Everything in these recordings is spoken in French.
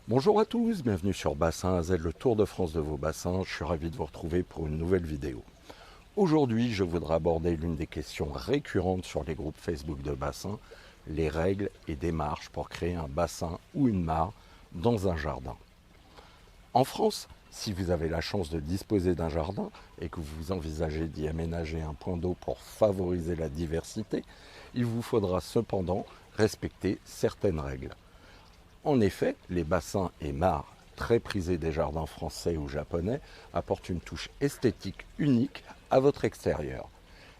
Bonjour à tous, bienvenue sur Bassin AZ, le tour de France de vos bassins. Je suis ravi de vous retrouver pour une nouvelle vidéo. Aujourd'hui, je voudrais aborder l'une des questions récurrentes sur les groupes Facebook de bassin, les règles et démarches pour créer un bassin ou une mare dans un jardin. En France, si vous avez la chance de disposer d'un jardin et que vous envisagez d'y aménager un point d'eau pour favoriser la diversité, il vous faudra cependant respecter certaines règles. En effet, les bassins et mares, très prisés des jardins français ou japonais, apportent une touche esthétique unique à votre extérieur.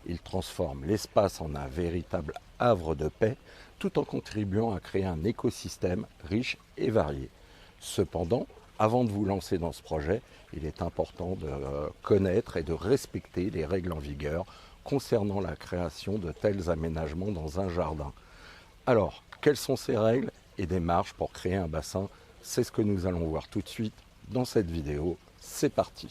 Ils transforment l'espace en un véritable havre de paix, tout en contribuant à créer un écosystème riche et varié. Cependant, avant de vous lancer dans ce projet, il est important de connaître et de respecter les règles en vigueur concernant la création de tels aménagements dans un jardin. Alors, quelles sont ces règles et démarches pour créer un bassin? C'est ce que nous allons voir tout de suite dans cette vidéo. C'est parti!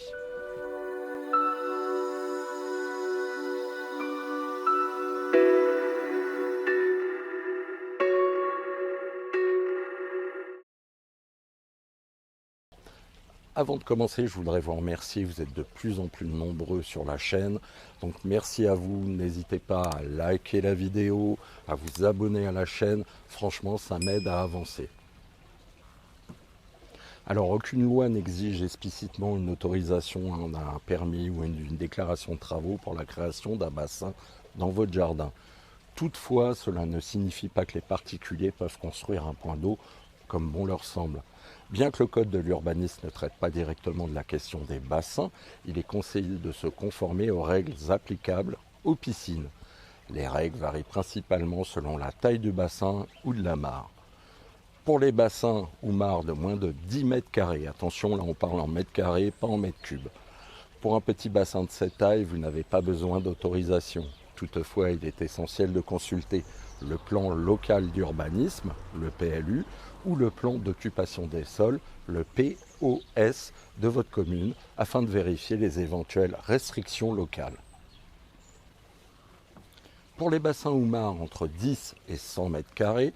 Avant de commencer, je voudrais vous remercier. Vous êtes de plus en plus nombreux sur la chaîne. Donc merci à vous. N'hésitez pas à liker la vidéo, à vous abonner à la chaîne. Franchement, ça m'aide à avancer. Alors, aucune loi n'exige explicitement une autorisation, un permis ou une déclaration de travaux pour la création d'un bassin dans votre jardin. Toutefois, cela ne signifie pas que les particuliers peuvent construire un point d'eau comme bon leur semble. Bien que le code de l'urbanisme ne traite pas directement de la question des bassins, il est conseillé de se conformer aux règles applicables aux piscines. Les règles varient principalement selon la taille du bassin ou de la mare. Pour les bassins ou mares de moins de 10 mètres carrés, attention là on parle en mètres carrés, pas en mètres cubes. Pour un petit bassin de cette taille, vous n'avez pas besoin d'autorisation. Toutefois, il est essentiel de consulter le plan local d'urbanisme, le PLU, ou le plan d'occupation des sols, le POS, de votre commune, afin de vérifier les éventuelles restrictions locales. Pour les bassins ou mares entre 10 et 100 mètres carrés,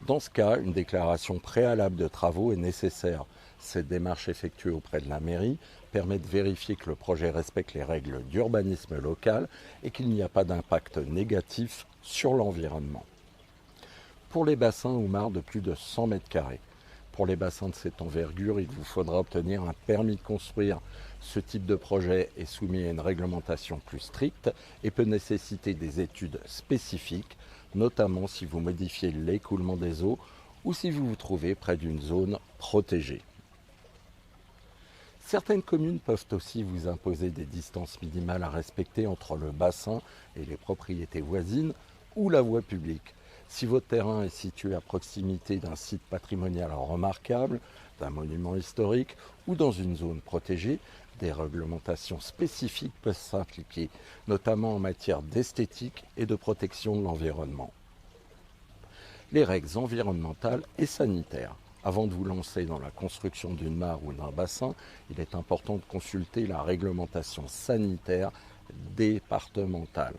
dans ce cas, une déclaration préalable de travaux est nécessaire. Cette démarche effectuée auprès de la mairie permet de vérifier que le projet respecte les règles d'urbanisme local et qu'il n'y a pas d'impact négatif sur l'environnement. Pour les bassins ou mares de plus de 100 mètres carrés, pour les bassins de cette envergure, il vous faudra obtenir un permis de construire. Ce type de projet est soumis à une réglementation plus stricte et peut nécessiter des études spécifiques, notamment si vous modifiez l'écoulement des eaux ou si vous vous trouvez près d'une zone protégée. Certaines communes peuvent aussi vous imposer des distances minimales à respecter entre le bassin et les propriétés voisines ou la voie publique. Si votre terrain est situé à proximité d'un site patrimonial remarquable, d'un monument historique ou dans une zone protégée, des réglementations spécifiques peuvent s'appliquer, notamment en matière d'esthétique et de protection de l'environnement. Les règles environnementales et sanitaires. Avant de vous lancer dans la construction d'une mare ou d'un bassin, il est important de consulter la réglementation sanitaire départementale.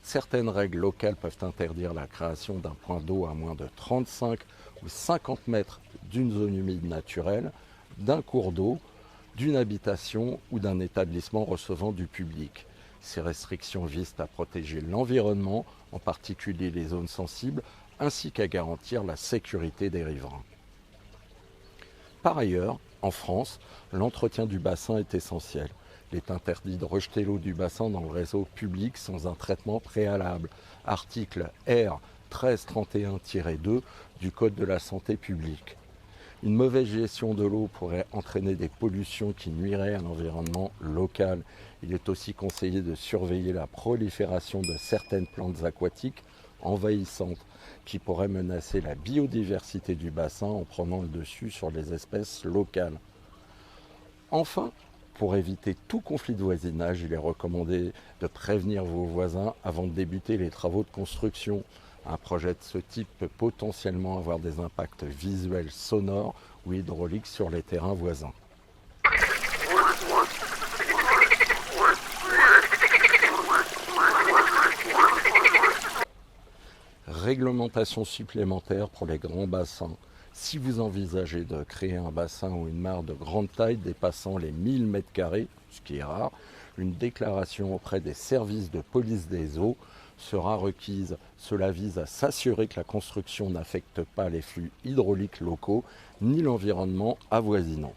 Certaines règles locales peuvent interdire la création d'un point d'eau à moins de 35 ou 50 mètres d'une zone humide naturelle, d'un cours d'eau, d'une habitation ou d'un établissement recevant du public. Ces restrictions visent à protéger l'environnement, en particulier les zones sensibles, ainsi qu'à garantir la sécurité des riverains. Par ailleurs, en France, l'entretien du bassin est essentiel. Il est interdit de rejeter l'eau du bassin dans le réseau public sans un traitement préalable. Article R 1331-2 du Code de la santé publique. Une mauvaise gestion de l'eau pourrait entraîner des pollutions qui nuiraient à l'environnement local. Il est aussi conseillé de surveiller la prolifération de certaines plantes aquatiques envahissantes qui pourraient menacer la biodiversité du bassin en prenant le dessus sur les espèces locales. Enfin, pour éviter tout conflit de voisinage, il est recommandé de prévenir vos voisins avant de débuter les travaux de construction. Un projet de ce type peut potentiellement avoir des impacts visuels, sonores ou hydrauliques sur les terrains voisins. Réglementation supplémentaire pour les grands bassins. Si vous envisagez de créer un bassin ou une mare de grande taille dépassant les 1000 m², ce qui est rare, une déclaration auprès des services de police des eaux sera requise. Cela vise à s'assurer que la construction n'affecte pas les flux hydrauliques locaux ni l'environnement avoisinant.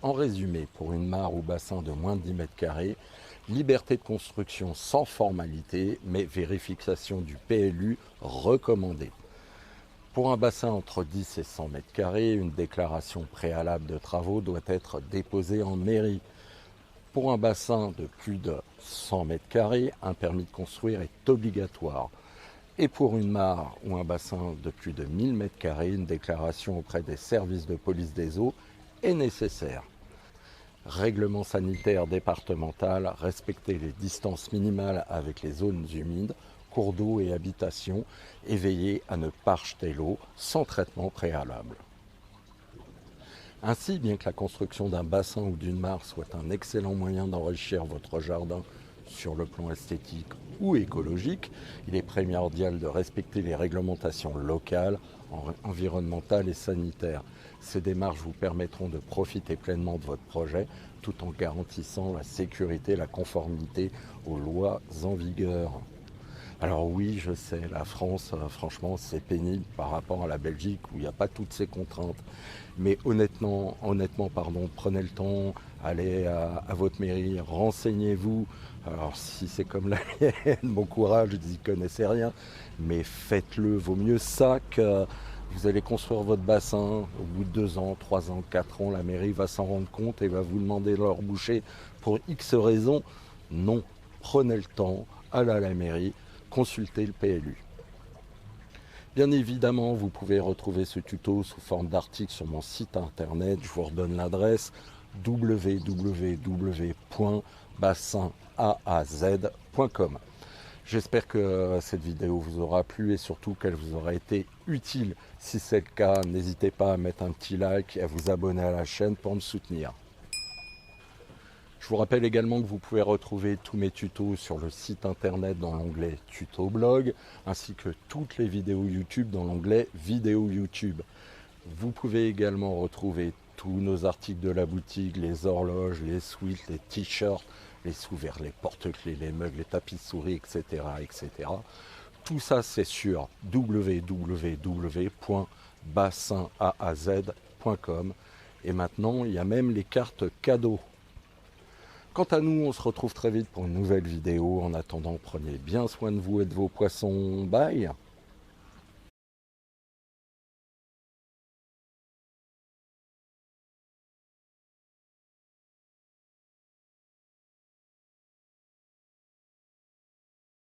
En résumé, pour une mare ou bassin de moins de 10 m², liberté de construction sans formalité, mais vérification du PLU recommandée. Pour un bassin entre 10 et 100 m², une déclaration préalable de travaux doit être déposée en mairie. Pour un bassin de plus de 100 m², un permis de construire est obligatoire. Et pour une mare ou un bassin de plus de 1000 m², une déclaration auprès des services de police des eaux est nécessaire. Règlement sanitaire départemental, respecter les distances minimales avec les zones humides, cours d'eau et habitations, et veiller à ne pas rejeter l'eau sans traitement préalable. Ainsi, bien que la construction d'un bassin ou d'une mare soit un excellent moyen d'enrichir votre jardin sur le plan esthétique ou écologique, il est primordial de respecter les réglementations locales, environnementales et sanitaires. Ces démarches vous permettront de profiter pleinement de votre projet tout en garantissant la sécurité et la conformité aux lois en vigueur. Alors oui, je sais, la France, franchement, c'est pénible par rapport à la Belgique où il n'y a pas toutes ces contraintes. Mais honnêtement, prenez le temps, allez à votre mairie, renseignez-vous. Alors si c'est comme la mienne, bon courage, je n'y connaissais rien, mais faites-le. Vaut mieux ça que vous allez construire votre bassin. Au bout de 2 ans, 3 ans, 4 ans, la mairie va s'en rendre compte et va vous demander de leur boucher pour X raisons. Non, prenez le temps, allez à la mairie, consultez le PLU. Bien évidemment, vous pouvez retrouver ce tuto sous forme d'article sur mon site internet. Je vous redonne l'adresse www.bassinAAZ.com. J'espère que cette vidéo vous aura plu et surtout qu'elle vous aura été utile. Si c'est le cas, n'hésitez pas à mettre un petit like et à vous abonner à la chaîne pour me soutenir. Je vous rappelle également que vous pouvez retrouver tous mes tutos sur le site internet dans l'onglet Tuto Blog, ainsi que toutes les vidéos YouTube dans l'onglet Vidéo YouTube. Vous pouvez également retrouver tous nos articles de la boutique, les horloges, les sweats, les t-shirts, les sous-verres, les porte-clés, les mugs, les tapis de souris, etc., etc. Tout ça, c'est sur www.bassinAAZ.com. Et maintenant, il y a même les cartes cadeaux. Quant à nous, on se retrouve très vite pour une nouvelle vidéo. En attendant, prenez bien soin de vous et de vos poissons. Bye!